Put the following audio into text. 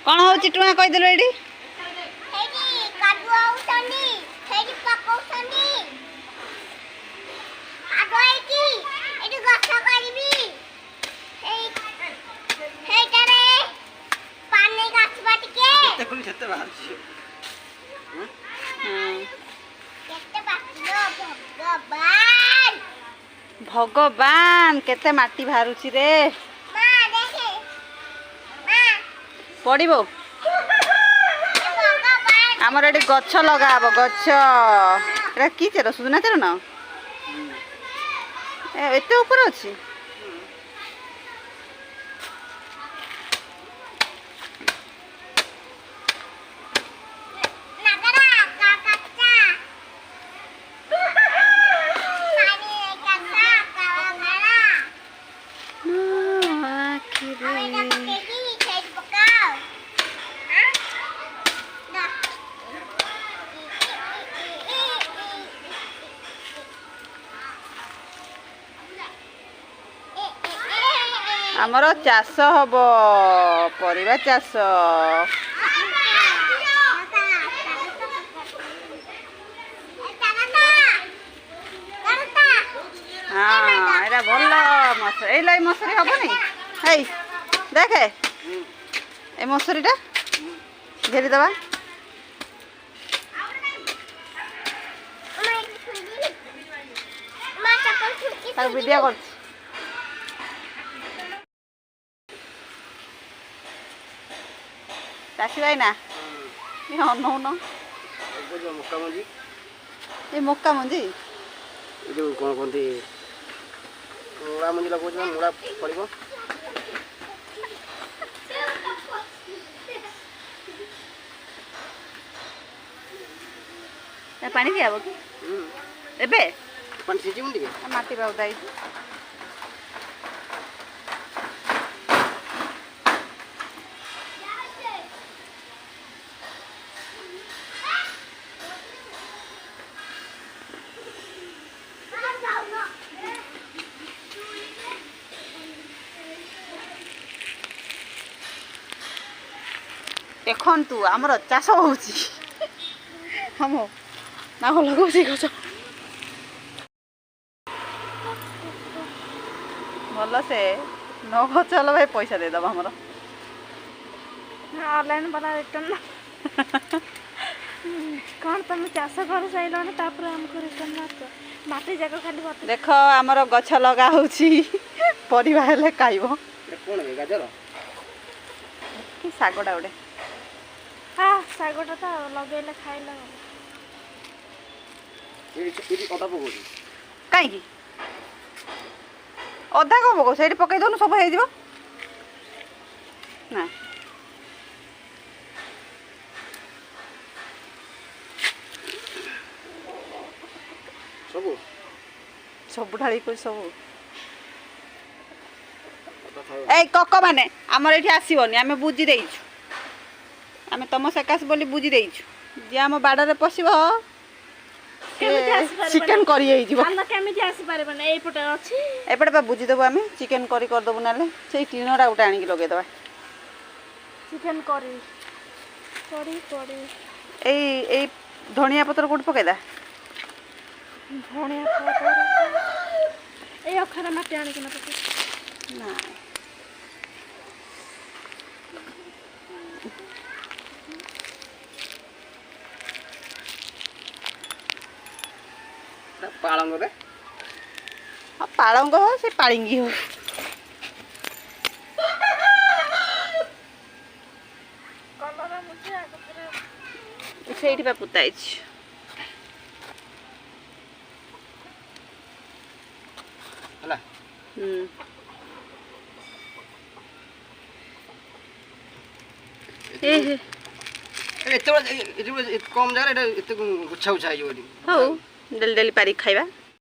कौन हो टुआ कहीदेलु ये भगवान केते माटी बाहरुची रे पड़ो आमर ये गछ लगाब गछ एटा कि चेर सुजना चेर न एते ऊपर अच्छी आमर चाष हम परिबा चाष हाँ एरा भल मसरी मसरी हम नहीं देखे ए मसरीटा घेरी दबा वीडियो कर चाषी भाई ना अनौन ये मक्का मंजी कौन कहते मुड़ा मंजी लगे मुड़ा पड़ो पानी दिया कि एबे पानी सिझी टे माटी बाउदा देखु आमर चाष हो ना लगुच गच भल से न गच हेल्ला भाई पैसा देदब आमर ऑनलाइन वाला रिटर्न कौन तुम चाष कर सारे हमको रिटर्न माटी जाक खाली देख आमर गछ लगा परिबा हेले खाइबो गाजर कि सागटा गोटे हाँ सागटा तो लगे खाइला कहीं अधा कम पक से पकई दौन सब हो ना सब सब ढाली को सब ए कक माने आमर ये आसबनी आम बुझी देचु आम तुम सकाश बोली बुझी देचु जे आम बाड़े पशब चिकेन करी एपटे बुझीदेबू आम चिकेन करी करदेबू ना से टीणटा गोटे आणिक लगेदबा चिकेन करी ए धनिया पत्र कोट पकेदा धनिया पत्र ए अखरा माटी आणिक ना पके ना पालंग रे पालंग हो से पालिंगी हो से पुता कम जगह गुच्छा गुच्छा हो डेली डेली पारिक खाइबा